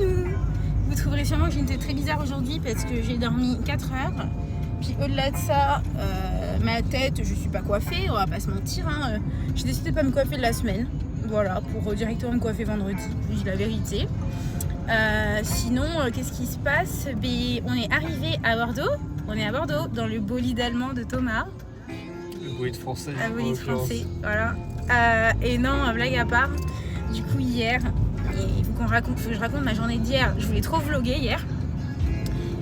Coucou. Vous trouverez sûrement que j'ai une tête très bizarre aujourd'hui parce que j'ai dormi 4 heures. Puis au-delà de ça, ma tête, je suis pas coiffée, on va pas se mentir. Hein. J'ai décidé de pas me coiffer de la semaine. Voilà, pour directement me coiffer vendredi, je dis la vérité. Sinon, qu'est-ce qui se passe? On est arrivé à Bordeaux. On est à Bordeaux, dans le bolide allemand de Thomas. Le bolide français. Le bolide français, voilà. Et non, blague à part, du coup hier, il faut que je raconte ma journée d'hier. Je voulais trop vlogger hier,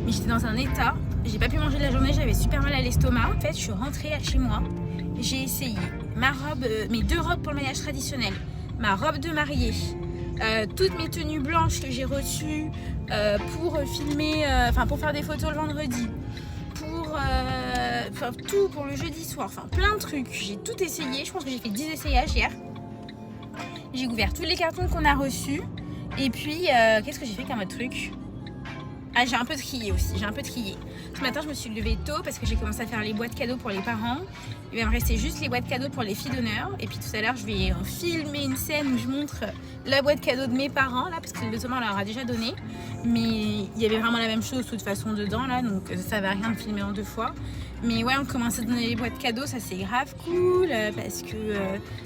mais j'étais dans un état, j'ai pas pu manger de la journée, j'avais super mal à l'estomac. En fait, je suis rentrée chez moi, j'ai essayé ma robe, mes 2 robes pour le mariage traditionnel, ma robe de mariée, toutes mes tenues blanches que j'ai reçues pour filmer, pour faire des photos le vendredi, tout pour le jeudi soir, plein de trucs. J'ai tout essayé, je pense que j'ai fait 10 essayages hier. J'ai ouvert tous les cartons qu'on a reçus. Et puis, qu'est-ce que j'ai fait comme autre truc? Ah, j'ai un peu trié aussi, Ce matin, je me suis levée tôt parce que j'ai commencé à faire les boîtes cadeaux pour les parents. Il va me rester juste les boîtes cadeaux pour les filles d'honneur. Et puis tout à l'heure, je vais filmer une scène où je montre la boîte cadeau de mes parents, là, parce que le Thomas, on leur a déjà donné. Mais il y avait vraiment la même chose, de toute façon, dedans, là, donc ça va rien de filmer en 2 fois. Mais ouais, on commence à donner les boîtes cadeaux, ça c'est grave cool, parce que,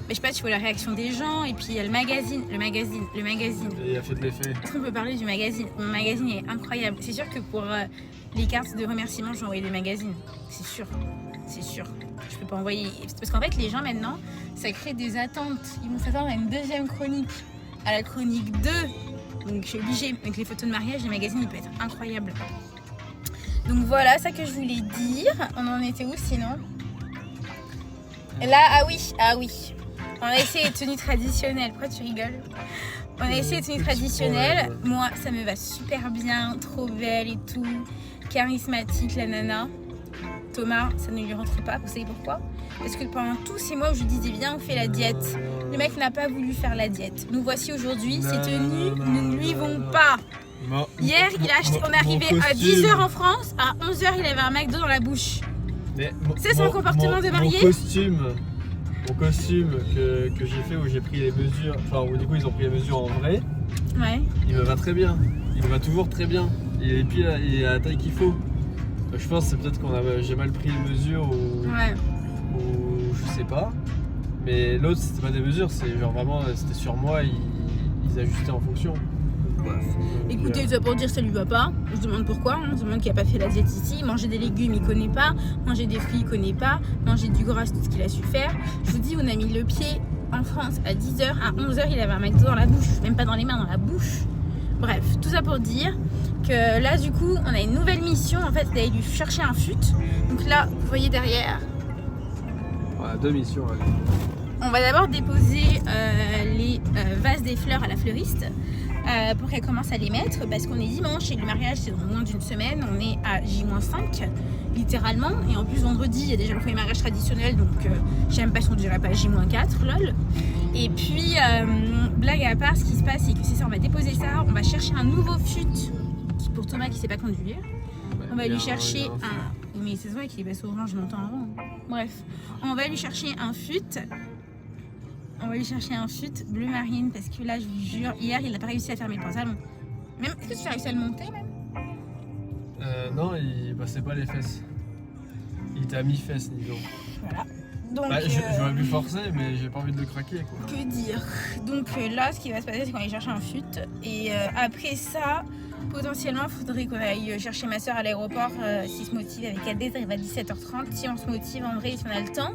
je sais pas, tu vois la réaction des gens. Et puis il y a le magazine. Et il a fait de l'effet. Est-ce qu'on peut parler du magazine? Mon magazine est incroyable. C'est sûr que pour les cartes de remerciement, je vais envoyer des magazines. C'est sûr. Je peux pas envoyer. Parce qu'en fait, les gens maintenant, ça crée des attentes. Ils vont s'attendre à une 2e chronique, à la chronique 2. Donc je suis obligée. Avec les photos de mariage, les magazines, ils peuvent être incroyables. Donc voilà, ça que je voulais dire. On en était où sinon? Là, ah oui. On a essayé les tenues traditionnelles. Pourquoi tu rigoles? On a essayé les tenues traditionnelles. Moi, ça me va super bien, trop belle et tout. Charismatique, la nana. Thomas, ça ne lui rentre pas. Vous savez pourquoi? Parce que pendant tous ces mois où je disais viens, on fait la diète, le mec n'a pas voulu faire la diète. Nous voici aujourd'hui, ces tenues ne lui vont pas. Hier, il a acheté, on est arrivé à 10h en France, à 11h, il avait un McDo dans la bouche. C'est son comportement de marié. Mon costume que j'ai fait, où j'ai pris les mesures, où du coup ils ont pris les mesures en vrai, ouais. Il me va très bien. Il me va toujours très bien. Et puis il est à la taille qu'il faut. Je pense que c'est peut-être j'ai mal pris les mesures ou je sais pas. Mais l'autre, c'était pas des mesures, c'est genre vraiment, c'était sur moi, ils ajustaient en fonction. Bref. Écoutez, ça pour dire ça lui va pas. Je demande pourquoi, on se demande qui a pas fait la diète ici. Manger des légumes, il connaît pas. Manger des fruits, il connaît pas. Manger du gras, c'est tout ce qu'il a su faire. Je vous dis, on a mis le pied en France à 10h, à 11h, il avait un McDo dans la bouche. Même pas dans les mains, dans la bouche. Bref, tout ça pour dire que là, du coup, on a une nouvelle mission. En fait, c'est d'aller lui chercher un fut. Donc là, vous voyez derrière. Ouais, 2 missions, allez. On va d'abord déposer les vases des fleurs à la fleuriste pour qu'elle commence à les mettre parce qu'on est dimanche et le mariage c'est dans moins d'une semaine, on est à J-5 littéralement et en plus vendredi il y a déjà le premier mariage traditionnel donc j'aime pas si on dirait pas J-4 lol. Et puis blague à part, ce qui se passe c'est que c'est ça, on va déposer ça, on va chercher un nouveau fut pour Thomas qui sait pas conduire. On va lui chercher un... Mais c'est vrai qu'il est passé orange longtemps avant. Bref, on va lui chercher un fut. On va lui chercher un fut bleu marine parce que là, je vous jure, hier, il n'a pas réussi à fermer le pantalon. Même, est-ce que tu as réussi à le monter même? Non, il passait pas les fesses. Il était à mi-fesses, disons. Voilà. Donc, j'aurais pu forcer, mais j'ai pas envie de le craquer, quoi. Que dire? Donc là, ce qui va se passer, c'est qu'on va aller chercher un fut. Et après ça, potentiellement, il faudrait qu'on aille chercher ma soeur à l'aéroport s'il se motive avec elle. Il va à 17h30. Si on se motive, en vrai, si on a le temps.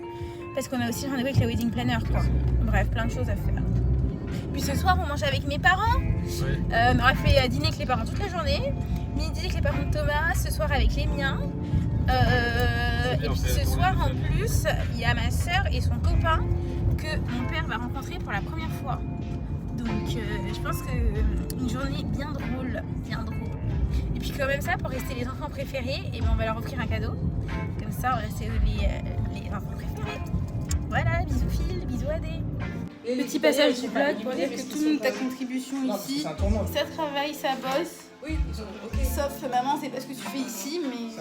Parce qu'on a aussi rendez-vous avec la wedding planner, quoi. Bref, plein de choses à faire. Puis ce soir, on mange avec mes parents. Oui. On aura fait dîner avec les parents toute la journée. Midi avec les parents de Thomas. Ce soir avec les miens. Et puis ce soir, en plus, il y a ma soeur et son copain que mon père va rencontrer pour la première fois. Donc, je pense que une journée bien drôle. Et puis comme ça, pour rester les enfants préférés, et ben on va leur offrir un cadeau. Comme ça, on va rester les enfants préférés. Voilà, bisous Phil, bisous Adé. Petit passage du vlog pour dire que tout le monde ta contribution ici. Ça travaille, ça bosse. Oui, Sauf maman, c'est pas ce que tu fais ici, mais.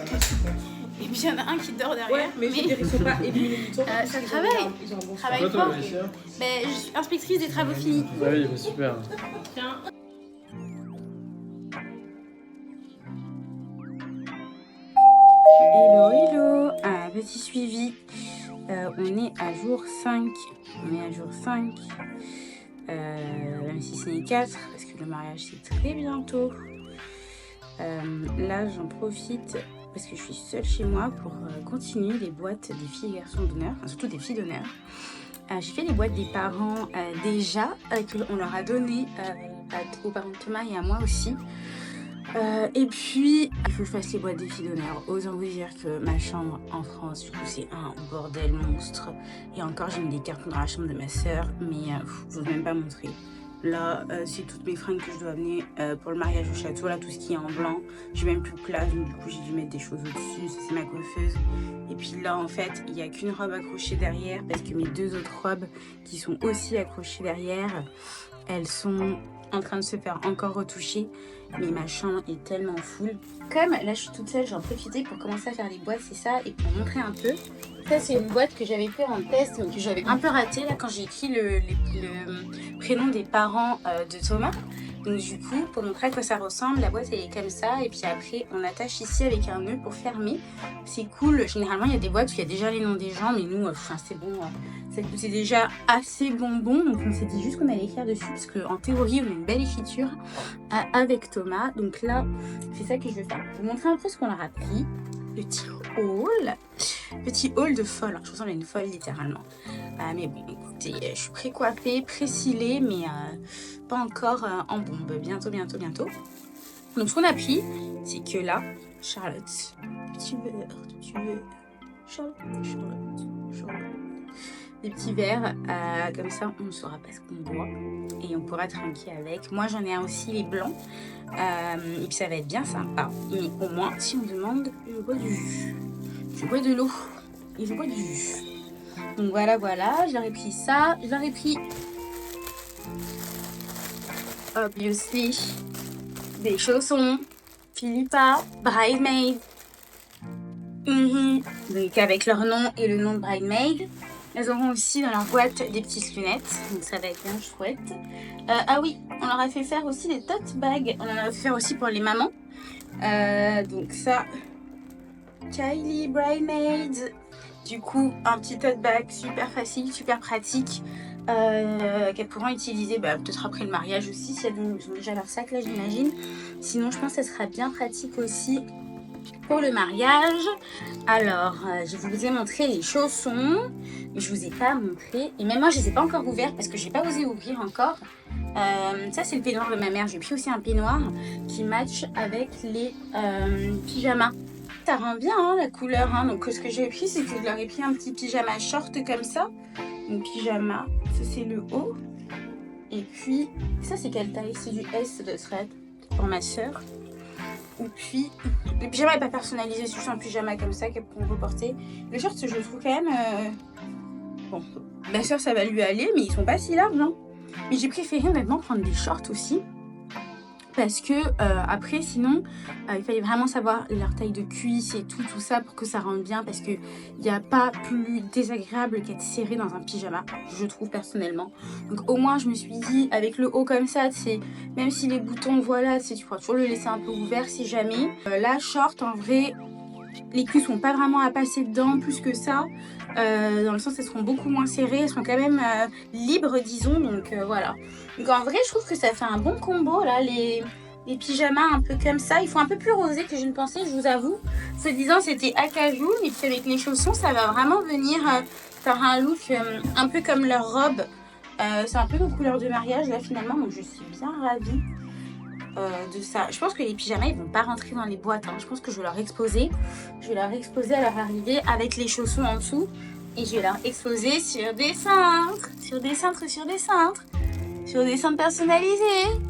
Et puis il y en a un qui dort derrière. Ouais, mais ils sont pas éliminés du tout. Ça travaille. Travaille fort. Je suis inspectrice des travaux finis. Ah oui, super. Tiens. petit suivi. On est à jour 5. Même si ce n'est 4, parce que le mariage c'est très bientôt. Là, j'en profite parce que je suis seule chez moi pour continuer les boîtes des filles et garçons d'honneur, enfin, surtout des filles d'honneur. J'ai fait les boîtes des parents déjà, qu'on leur a donné aux parents de Thomas et à moi aussi. Et puis, il faut que je fasse les boîtes des filles d'honneur. Autant vous dire que ma chambre en France, du coup, c'est un bordel monstre. Et encore, j'ai mis des cartons dans la chambre de ma soeur, mais je n'ose même pas montrer. Là, c'est toutes mes fringues que je dois amener pour le mariage au château. Là, tout ce qui est en blanc. J'ai même plus de place, donc du coup, j'ai dû mettre des choses au-dessus. Ça, c'est ma coiffeuse. Et puis là, en fait, il n'y a qu'une robe accrochée derrière parce que mes 2 autres robes qui sont aussi accrochées derrière, elles sont en train de se faire encore retoucher. Mais ma chambre est tellement full. Comme là, je suis toute seule, j'en profité pour commencer à faire les boîtes, c'est ça. Et pour montrer un peu, ça, c'est une boîte que j'avais fait en test, mais que j'avais un peu raté là quand j'ai écrit le prénom des parents de Thomas. Donc du coup, pour montrer à quoi ça ressemble, la boîte elle est comme ça. Et puis après, on attache ici avec un nœud pour fermer. C'est cool. Généralement, il y a des boîtes où il y a déjà les noms des gens, mais nous, c'est bon. C'est déjà assez bonbon. Donc on s'est dit juste qu'on allait écrire dessus, parce qu'en théorie, on a une belle écriture avec Thomas. Donc là, c'est ça que je vais faire. Pour vous montrer un peu ce qu'on leur a pris. Petit haul de folle. Je ressemble à une folle littéralement. Mais bon, écoutez, je suis pré-coiffée, pré-cilée, mais pas encore en bombe. Bientôt. Donc ce qu'on a pris, c'est que là, Charlotte, petit verre, Charlotte. Des petits verres, comme ça on ne saura pas ce qu'on boit et on pourra trinquer avec. Moi j'en ai un aussi, les blancs, et puis ça va être bien sympa. Mais au moins, si on demande, je bois du jus. Je bois de l'eau et je bois du jus. Donc voilà, je leur ai pris ça. Je leur ai pris, obviously, des chaussons, Philippa, Bridemaid. Donc avec leur nom et le nom de Bridemaid. Elles auront aussi dans leur boîte des petites lunettes, donc ça va être bien chouette. Ah oui, on leur a fait faire aussi des tote bags. On en a fait faire aussi pour les mamans. Donc ça, Kylie Bridemaid. Du coup, un petit tote bag super facile, super pratique. Qu'elles pourront utiliser peut-être après le mariage aussi, si elles ont déjà leur sac là, j'imagine. Sinon, je pense que ça sera bien pratique aussi pour le mariage. Alors, je vous ai montré les chaussons, mais je vous ai pas montré, et même moi je les ai pas encore ouverts parce que j'ai pas osé ouvrir encore. Ça c'est le peignoir de ma mère. J'ai pris aussi un peignoir qui match avec les pyjamas. Ça rend bien hein, la couleur hein. Donc ce que j'ai pris, c'est que je leur ai pris un petit pyjama short comme ça. Donc pyjama, ça c'est le haut. Et puis ça c'est quelle taille? C'est du S de thread pour ma soeur. Et puis, le pyjama n'est pas personnalisé, c'est juste un pyjama comme ça qu'elle pourra reporter. Le short, je le trouve quand même... Bon, ma soeur, ça va lui aller, mais ils sont pas si larges, non. Mais j'ai préféré honnêtement prendre des shorts aussi. Parce que après, sinon, il fallait vraiment savoir leur taille de cuisse et tout ça pour que ça rentre bien. Parce qu'il n'y a pas plus désagréable qu'être serré dans un pyjama, je trouve personnellement. Donc au moins, je me suis dit, avec le haut comme ça, même si les boutons, voilà, tu pourras toujours le laisser un peu ouvert si jamais. La short, en vrai, les cuisses sont pas vraiment à passer dedans plus que ça. Dans le sens, elles seront beaucoup moins serrées, elles sont quand même libres, disons. Donc voilà. Donc en vrai, je trouve que ça fait un bon combo là, les pyjamas un peu comme ça. Ils font un peu plus rosé que je ne pensais, je vous avoue. Se disant c'était acajou, et puis avec les chaussons, ça va vraiment venir faire un look un peu comme leur robe. C'est un peu nos couleurs de mariage là finalement, donc je suis bien ravie de ça. Je pense que les pyjamas ils vont pas rentrer dans les boîtes. Hein. Je pense que je vais leur exposer. Je vais leur exposer à leur arrivée avec les chaussons en dessous. Et je vais leur exposer sur des cintres. Sur des cintres personnalisés.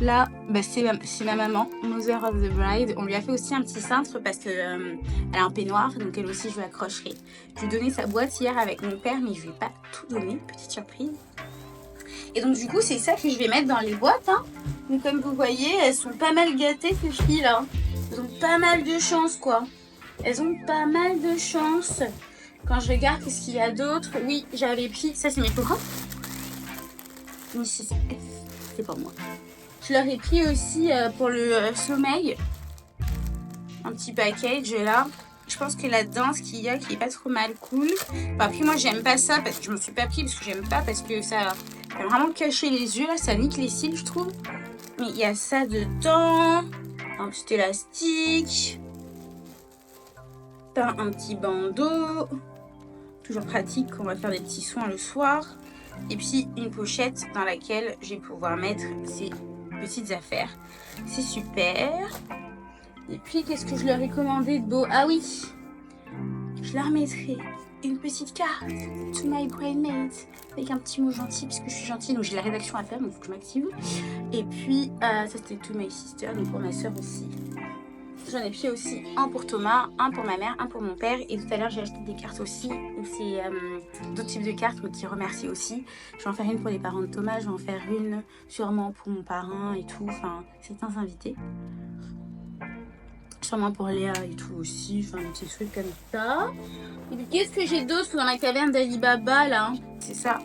Là, c'est ma maman, Mother of the Bride. On lui a fait aussi un petit cintre parce que elle a un peignoir, donc elle aussi je lui accrocherai. Je lui ai donné sa boîte hier avec mon père, mais je lui ai pas tout donné, petite surprise. Et donc du coup c'est ça que je vais mettre dans les boîtes. Hein. Donc comme vous voyez, elles sont pas mal gâtées ces filles là. Elles ont pas mal de chance quoi. Elles ont pas mal de chance. Quand je regarde qu'est-ce qu'il y a d'autre. Oui, j'avais pris, ça c'est mes plus grands. Mais c'est pour moi. Je leur ai pris aussi pour le sommeil un petit package là. Je pense que là-dedans, ce qu'il y a qui est pas trop mal cool. Enfin, après, moi, j'aime pas ça parce que je m'en suis pas pris parce que j'aime pas parce que ça va vraiment cacher les yeux. Là, ça nique les cils, je trouve. Mais il y a ça dedans. Un petit élastique. T'as un petit bandeau. Toujours pratique quand on va faire des petits soins le soir. Et puis, une pochette dans laquelle je vais pouvoir mettre ces petites affaires. C'est super. Et puis, qu'est-ce que je leur ai commandé de beau? Ah oui, je leur mettrai une petite carte to my brainmate avec un petit mot gentil parce que je suis gentille, donc j'ai la rédaction à faire, donc il faut que je m'active. Et puis, ça c'était to my sister, donc pour ma soeur aussi. J'en ai pris aussi un pour Thomas, un pour ma mère, un pour mon père. Et tout à l'heure, j'ai acheté des cartes aussi. C'est d'autres types de cartes, mais qui remercient aussi. Je vais en faire une pour les parents de Thomas, je vais en faire une sûrement pour mon parrain et tout. Enfin, certains invités. Sûrement pour Léa et tout aussi, enfin des petits trucs comme ça. Et puis qu'est-ce que j'ai d'autre dans la caverne d'Alibaba là? C'est ça.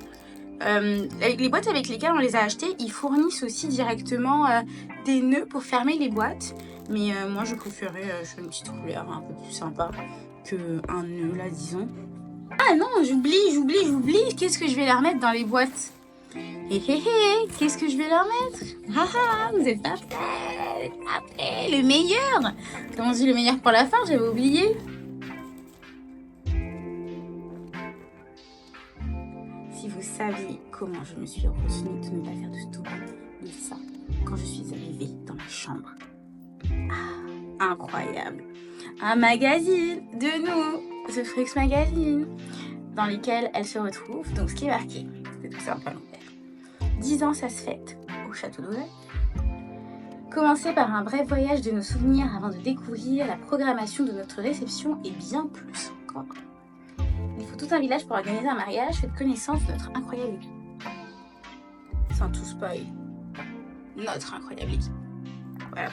Les boîtes avec lesquelles on les a achetées, ils fournissent aussi directement des nœuds pour fermer les boîtes. Mais moi je préférais une petite couleur un peu plus sympa qu'un nœud là disons. Ah non, j'oublie. Qu'est-ce que je vais leur mettre dans les boîtes? Qu'est-ce que je vais leur mettre? Vous êtes pas prêts, le meilleur. Comment on dit le meilleur pour la fin? J'avais oublié. Si vous saviez comment je me suis retenue de ne pas faire de tout de ça quand je suis arrivée dans ma chambre. Ah, incroyable. Un magazine de nous, The Frux Magazine, dans lequel elle se retrouve. Donc ce qui est marqué, c'est tout simple à l'envers. 10 ans, ça se fête au château d'Aulnay. Commencer par un bref voyage de nos souvenirs avant de découvrir la programmation de notre réception et bien plus encore. Il faut tout un village pour organiser un mariage. Faites connaissance de notre incroyable équipe. Sans tout spoil. Notre incroyable équipe. Voilà.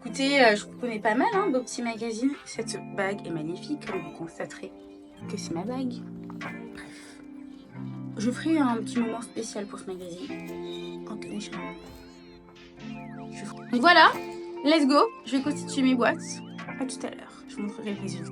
Écoutez, je vous connais pas mal, hein, beau petit magazine. Cette bague est magnifique, comme vous constaterez que c'est ma bague. Je ferai un petit moment spécial pour ce magazine en téléchargeant. Donc voilà, let's go. Je vais constituer mes boîtes. À tout à l'heure. Je vous montrerai le résultat.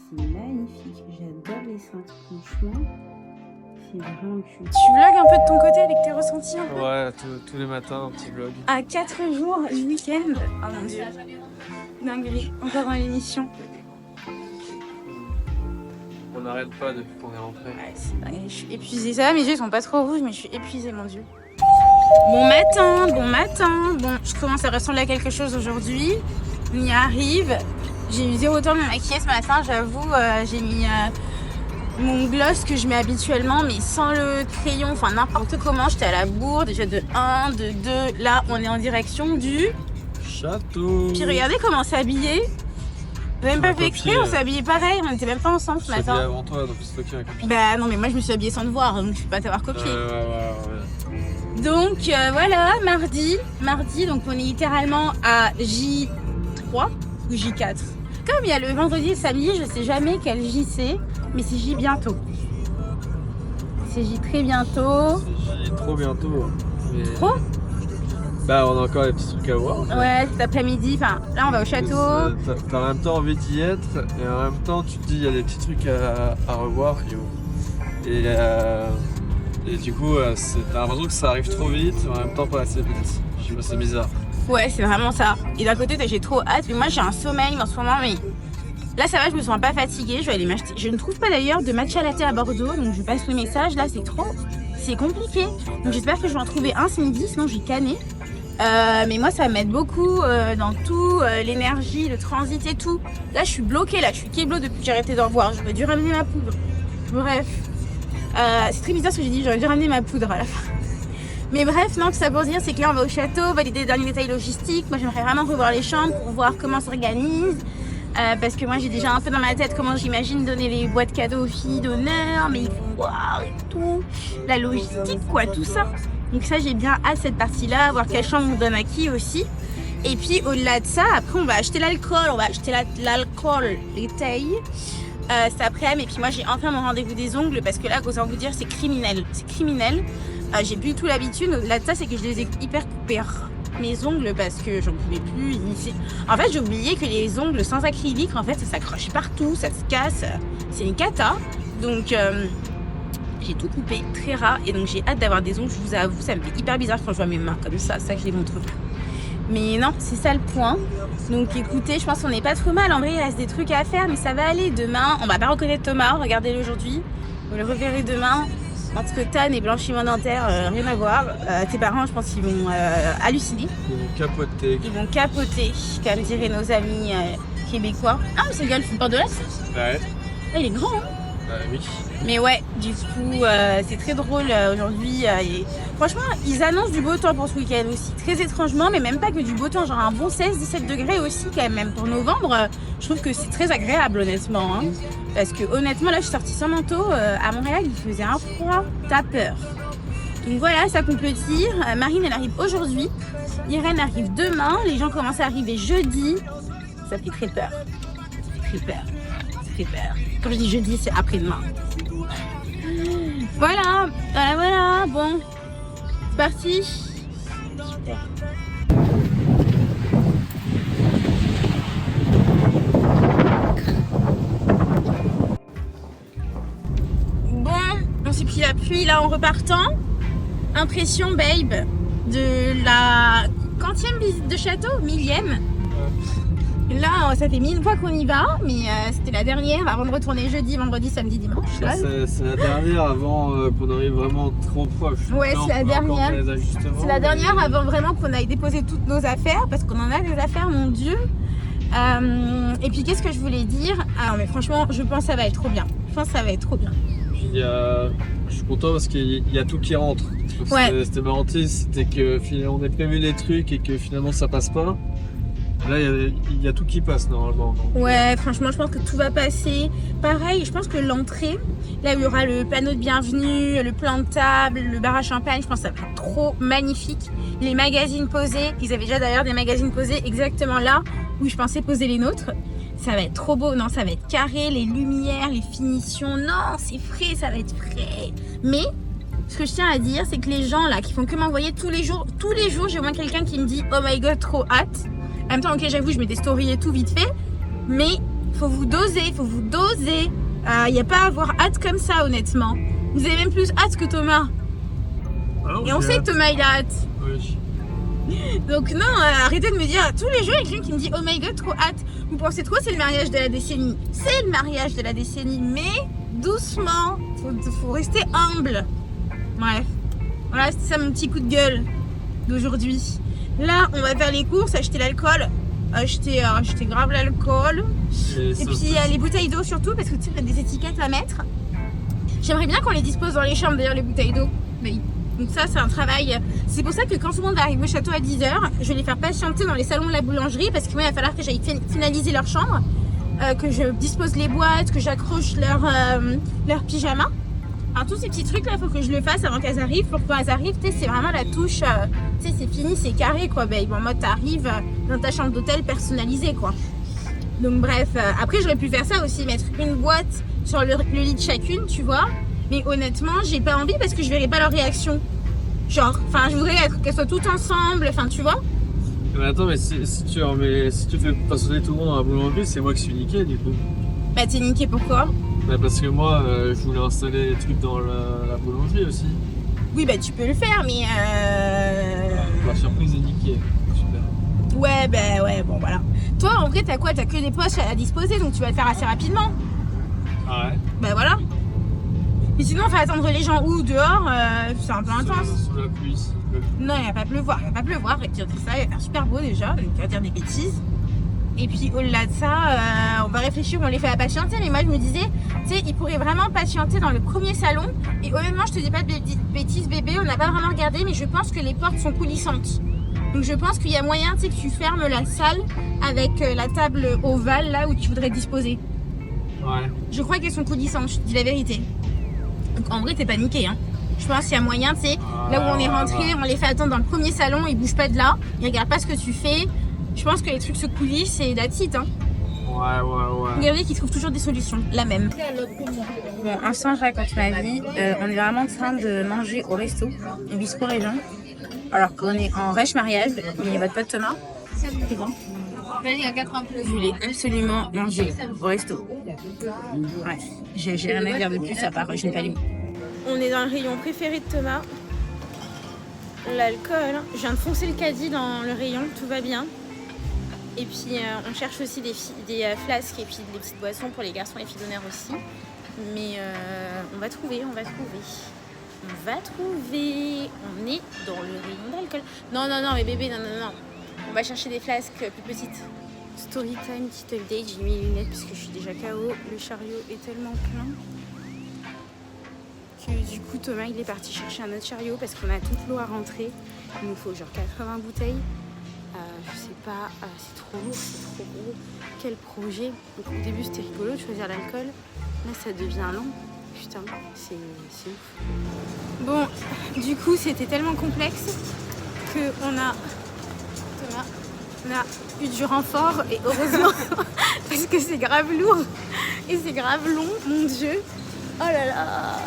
C'est magnifique, j'adore les seins, franchement, c'est vraiment cute. Tu vlogs un peu de ton côté avec tes ressentis un peu? Ouais, tous les matins, un petit vlog. À 4 jours du week-end. Oh mon dieu. Dinguerie, encore dans l'émission. On n'arrête pas depuis qu'on est rentré. Ouais, c'est dingue. Je suis épuisée. Ça va, mes yeux sont pas trop rouges, mais je suis épuisée, mon dieu. Bon matin. Bon, je commence à ressembler à quelque chose aujourd'hui. On y arrive. J'ai eu 0 temps de me maquiller ce matin, j'avoue. J'ai mis mon gloss que je mets habituellement, mais sans le crayon, enfin n'importe comment. J'étais à la bourre, déjà de 1, de 2. Là, on est en direction du château. Puis regardez comment on s'est habillé. On n'a même pas fait exprès, on s'est habillé pareil. On était même pas ensemble ce matin. Avant toi, donc c'est toi qui as copié. Bah non, mais moi je me suis habillée sans te voir, donc je peux pas t'avoir copié. Ouais. Donc voilà, mardi, donc on est littéralement à J3 ou J4. Comme il y a le vendredi et le samedi, je sais jamais quel J c'est, mais c'est J bientôt. C'est J très bientôt. C'est J trop bientôt. Mais... Trop? Bah on a encore des petits trucs à voir. Ouais, cet après-midi, enfin là on va au château. T'as en même temps envie d'y être et en même temps tu te dis il y a des petits trucs à revoir. Et du coup t'as l'impression que ça arrive trop vite mais en même temps pas assez vite. Je sais pas, c'est bizarre. Ouais, c'est vraiment ça. Et d'un côté, j'ai trop hâte. Mais moi, j'ai un sommeil en ce moment. Mais là, ça va, je me sens pas fatiguée. Je vais aller m'acheter. Je ne trouve pas d'ailleurs de matcha latte à Bordeaux. Donc, je passe le message. Là, c'est compliqué. Donc, j'espère que je vais en trouver un ce midi. Sinon, je vais canner. Mais moi, ça m'aide beaucoup dans tout. L'énergie, le transit et tout. Là, je suis bloquée. Là, je suis kéblo depuis que j'ai arrêté d'en revoir. J'aurais dû ramener ma poudre. Bref. C'est très bizarre ce que j'ai dit. J'aurais dû ramener ma poudre à la fin. Mais bref, non, tout ça pour dire, c'est que là on va au château, valider les derniers détails logistiques. Moi j'aimerais vraiment revoir les chambres pour voir comment on s'organise. Parce que moi j'ai déjà un peu dans ma tête comment j'imagine donner les boîtes cadeaux aux filles d'honneur, mais il faut voir et tout. La logistique quoi, tout ça. Donc ça, j'ai bien hâte cette partie-là, voir quelle chambre on donne à qui aussi. Et puis au-delà de ça, après on va acheter l'alcool, l'alcool, les tailles. Cet après-midi, et puis moi j'ai enfin mon rendez-vous des ongles parce que là, autant vous dire, c'est criminel. C'est criminel. J'ai plus du tout l'habitude. Au-delà de ça, c'est que je les ai hyper coupés mes ongles parce que j'en pouvais plus. En fait, j'ai oublié que les ongles sans acrylique, en fait, ça s'accroche partout, ça se casse. C'est une cata. Donc, j'ai tout coupé, très ras. Et donc, j'ai hâte d'avoir des ongles. Je vous avoue, ça me fait hyper bizarre quand je vois mes mains comme ça. Ça que je les montre plus. Mais non, c'est ça le point. Donc, écoutez, je pense qu'on n'est pas trop mal. En vrai, il reste des trucs à faire, mais ça va aller. Demain, on va pas reconnaître Thomas. Regardez-le aujourd'hui. Vous le reverrez demain. Entre Tan et blanchiment dentaire, rien à voir. Tes parents, je pense qu'ils vont halluciner. Ils vont capoter. Ils vont capoter, comme diraient nos amis québécois. Ah, mais c'est le gars, le football de l'Est. Ouais. Ah, il est grand, hein. Oui. Mais ouais, du coup, c'est très drôle aujourd'hui. Franchement, ils annoncent du beau temps pour ce week-end aussi. Très étrangement, mais même pas que du beau temps. Genre un bon 16-17 degrés aussi, quand même. Pour novembre, je trouve que c'est très agréable, honnêtement. Hein. Parce que honnêtement, là, je suis sortie sans manteau. À Montréal, il faisait un froid. T'as peur. Donc voilà, ça qu'on peut dire. Marine, elle arrive aujourd'hui. Irène arrive demain. Les gens commencent à arriver jeudi. Ça fait très peur. Ça fait très peur. Ça fait peur. Quand je dis jeudi, c'est après-demain. Voilà, voilà. Bon, c'est parti. Super. Bon, on s'est pris la pluie là en repartant. Impression, babe, de la quantième visite de château, 1000e. Là, ça fait 1000 fois qu'on y va, mais c'était la dernière avant de retourner jeudi, vendredi, samedi, dimanche. C'est la dernière avant qu'on arrive vraiment trop proche. Ouais, c'est la dernière. C'est la dernière avant vraiment qu'on aille déposer toutes nos affaires, parce qu'on en a des affaires, mon Dieu. Et puis, qu'est-ce que je voulais dire? Alors, mais franchement, je pense que ça va être trop bien. Je pense que ça va être trop bien. Je suis content parce qu'il y a tout qui rentre. Ouais. C'était marrant, c'était que finalement on a prévu des trucs et que finalement ça passe pas. Là, il y a tout qui passe normalement. Donc, ouais, franchement, je pense que tout va passer. Pareil, je pense que l'entrée, là où il y aura le panneau de bienvenue, le plan de table, le bar à champagne, je pense que ça va être trop magnifique. Les magazines posés, ils avaient déjà d'ailleurs des magazines posés exactement là où je pensais poser les nôtres. Ça va être trop beau, non, ça va être carré, les lumières, les finitions, non, c'est frais, ça va être frais. Mais ce que je tiens à dire, c'est que les gens là qui font que m'envoyer tous les jours, j'ai au moins quelqu'un qui me dit oh my god, trop hâte. En même temps, ok, j'avoue, je mets des stories et tout vite fait, mais faut vous doser. Il n'y a pas à avoir hâte comme ça, honnêtement. Vous avez même plus hâte que Thomas. alors, Et on sait que Thomas, il a hâte. Oui. Donc non, arrêtez de me dire, tous les jours, il y a quelqu'un qui me dit oh my god, trop hâte. Vous pensez trop, c'est le mariage de la décennie. C'est le mariage de la décennie, mais doucement, faut rester humble. Bref, voilà, c'était ça mon petit coup de gueule d'aujourd'hui. Là, on va faire les courses, acheter l'alcool. Acheter grave l'alcool. Et puis les bouteilles d'eau surtout, parce que tu sais, il y a des étiquettes à mettre. J'aimerais bien qu'on les dispose dans les chambres, d'ailleurs, les bouteilles d'eau. Donc ça, c'est un travail. C'est pour ça que quand tout le monde va arriver au château à 10h, je vais les faire patienter dans les salons de la boulangerie, parce que moi, il va falloir que j'aille finaliser leur chambre, que je dispose les boîtes, que j'accroche leur pyjama. Alors, tous ces petits trucs là, il faut que je le fasse avant qu'elles arrivent. Pour qu'elles arrivent, c'est vraiment la touche, c'est fini, c'est carré quoi, babe. En mode, t'arrives dans ta chambre d'hôtel personnalisée quoi. Donc bref, après j'aurais pu faire ça aussi, mettre une boîte sur le lit de chacune, tu vois. Mais honnêtement, j'ai pas envie parce que je verrai pas leur réaction. Genre, enfin, je voudrais qu'elles soient toutes ensemble, enfin, tu vois. Mais attends, mais si tu fais passer tout le monde dans la boulangerie, c'est moi qui suis niqué du coup. Bah, t'es niqué pourquoi? Bah parce que moi, je voulais installer des trucs dans la boulangerie aussi. Oui, bah tu peux le faire, mais La surprise est niquée. Super. Ouais, bah ouais, bon voilà. Toi, en vrai, t'as quoi? T'as que des poches à disposer, donc tu vas le faire assez rapidement. Ah ouais? Bah voilà. Mais sinon, on fait attendre les gens où? Dehors, c'est un peu intense. Sous la pluie. Non, il va pas pleuvoir, et dire ça, il va faire super beau déjà, donc il va dire des bêtises. Et puis au-delà de ça, on va réfléchir, on les fait à patienter. Mais moi je me disais, tu sais, ils pourraient vraiment patienter dans le premier salon. Et honnêtement, je te dis pas de bêtises bébé, on n'a pas vraiment regardé, mais je pense que les portes sont coulissantes. Donc je pense qu'il y a moyen, tu sais, que tu fermes la salle avec la table ovale là où tu voudrais disposer. Ouais. Je crois qu'elles sont coulissantes, je te dis la vérité. Donc en vrai, t'es paniqué, hein. Je pense qu'il y a moyen, tu sais, là où on est rentré, on les fait attendre dans le premier salon, ils bougent pas de là, ils regardent pas ce que tu fais. Je pense que les trucs se coulissent et that's it, hein. Ouais. Regardez qu'ils trouvent toujours des solutions, la même. Bon, instant, je raconte ma vie. On est vraiment en train de manger au resto, au Bispo Région. Alors qu'on est en rêche mariage, mais votre pote Thomas, c'est bon. Je voulais absolument manger au resto. Ouais, j'ai rien à dire de plus à part je n'ai pas lu. On est dans le rayon préféré de Thomas. L'alcool. Je viens de foncer le caddie dans le rayon, tout va bien. Et puis on cherche aussi des flasques et puis des petites boissons pour les garçons et les filles d'honneur aussi. Mais on va trouver. On est dans le rayon d'alcool. Non, mais bébé, non. On va chercher des flasques plus petites. Story time, petite update. J'ai mis les lunettes parce que je suis déjà KO. Le chariot est tellement plein que du coup Thomas il est parti chercher un autre chariot parce qu'on a toute l'eau à rentrer. Il nous faut genre 80 bouteilles. Je sais pas, c'est trop lourd, c'est trop gros. Quel projet. Donc, au début c'était rigolo de choisir l'alcool. Là ça devient lent. Putain, c'est ouf. Bon, du coup c'était tellement complexe que Thomas, on a eu du renfort et heureusement parce que c'est grave lourd et c'est grave long, mon Dieu. Oh là là,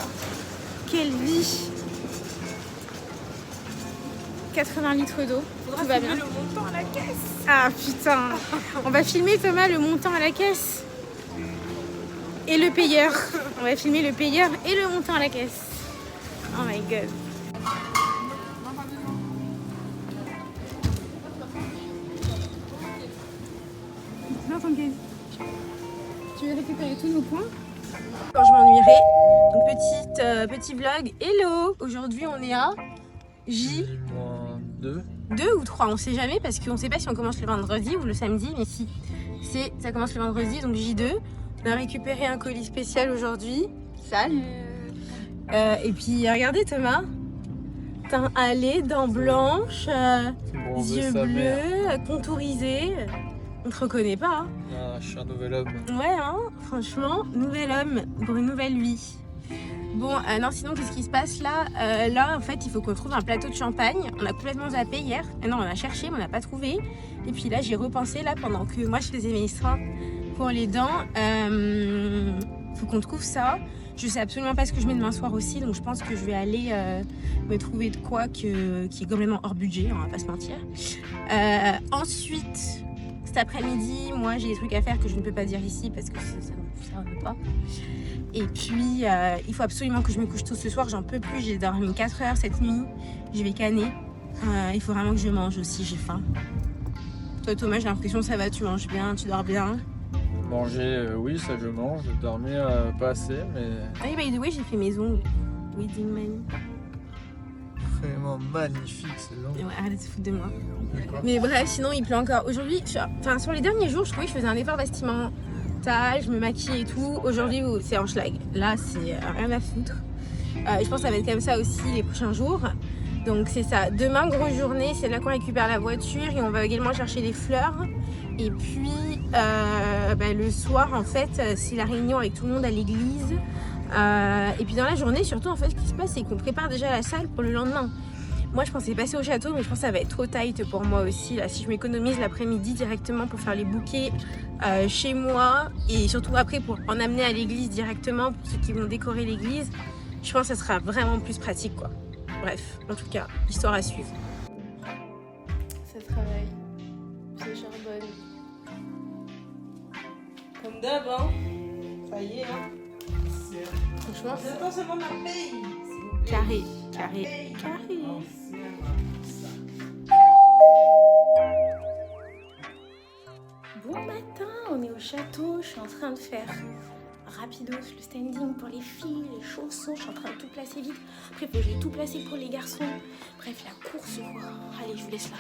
quelle vie. 80 litres d'eau, tout va bien. Le montant à la caisse. Ah putain, on va filmer Thomas le montant à la caisse et le payeur. On va filmer le payeur et le montant à la caisse. Oh my god. Non, ton caisse. Tu veux récupérer tous nos points quand je m'ennuierai. Donc petit vlog. Hello. Aujourd'hui on est à J-2 ou 3, on sait jamais parce qu'on sait pas si on commence le vendredi ou le samedi, mais si ça commence le vendredi, donc J2. On a récupéré un colis spécial aujourd'hui. Salut. Et puis regardez Thomas, teint hâlé, dents blanches, yeux bleus, contourisés. On te reconnaît pas, hein. Ah, je suis un nouvel homme. Ouais, hein, franchement, nouvel homme pour une nouvelle vie. Bon, non, sinon, qu'est-ce qui se passe là là, en fait, il faut qu'on trouve un plateau de champagne. On a complètement zappé hier. Non, on a cherché, mais on n'a pas trouvé. Et puis là, j'ai repensé, là, pendant que moi, je faisais mes soins pour les dents. Faut qu'on trouve ça. Je sais absolument pas ce que je mets demain soir aussi. Donc, je pense que je vais aller me trouver de quoi qui est complètement hors budget, on va pas se mentir. Ensuite, cet après-midi, moi, j'ai des trucs à faire que je ne peux pas dire ici parce que ça ne veut pas. Et puis, il faut absolument que je me couche tôt ce soir, j'en peux plus, j'ai dormi 4 heures cette nuit, je vais canner. Il faut vraiment que je mange aussi, j'ai faim. Toi Thomas, j'ai l'impression que ça va, tu manges bien, tu dors bien. Manger, oui, ça je mange, dormir pas assez, mais... Ah oui, by the way, j'ai fait mes ongles. Wedding Man. Vraiment magnifique, c'est long. Ouais, arrête de se foutre de moi. Mais bref, sinon il pleut encore. Aujourd'hui, sur les derniers jours, je trouvais que je faisais un effort vestimental, je me maquille et tout. Aujourd'hui, c'est en schlag. Là, c'est rien à foutre. Je pense que ça va être comme ça aussi les prochains jours. Donc c'est ça. Demain, grosse journée, c'est là qu'on récupère la voiture et on va également chercher les fleurs. Et puis le soir, en fait, c'est la réunion avec tout le monde à l'église. Et puis dans la journée, surtout, en fait, ce qui se passe, c'est qu'on prépare déjà la salle pour le lendemain. Moi, je pensais passer au château, mais je pense que ça va être trop tight pour moi aussi. Là, si je m'économise l'après-midi directement pour faire les bouquets chez moi et surtout après pour en amener à l'église directement pour ceux qui vont décorer l'église, je pense que ça sera vraiment plus pratique, quoi. Bref, en tout cas, histoire à suivre. Ça travaille, ça charbonne. Comme d'hab, hein. Ça y est, hein. Franchement, C'est pas seulement ma paye. carré. Bon matin, on est au château, je suis en train de faire rapidos le standing pour les filles, les chaussons, je suis en train de tout placer vite. Après, je vais tout placer pour les garçons. Bref, la course, quoi. Allez, je vous laisse là.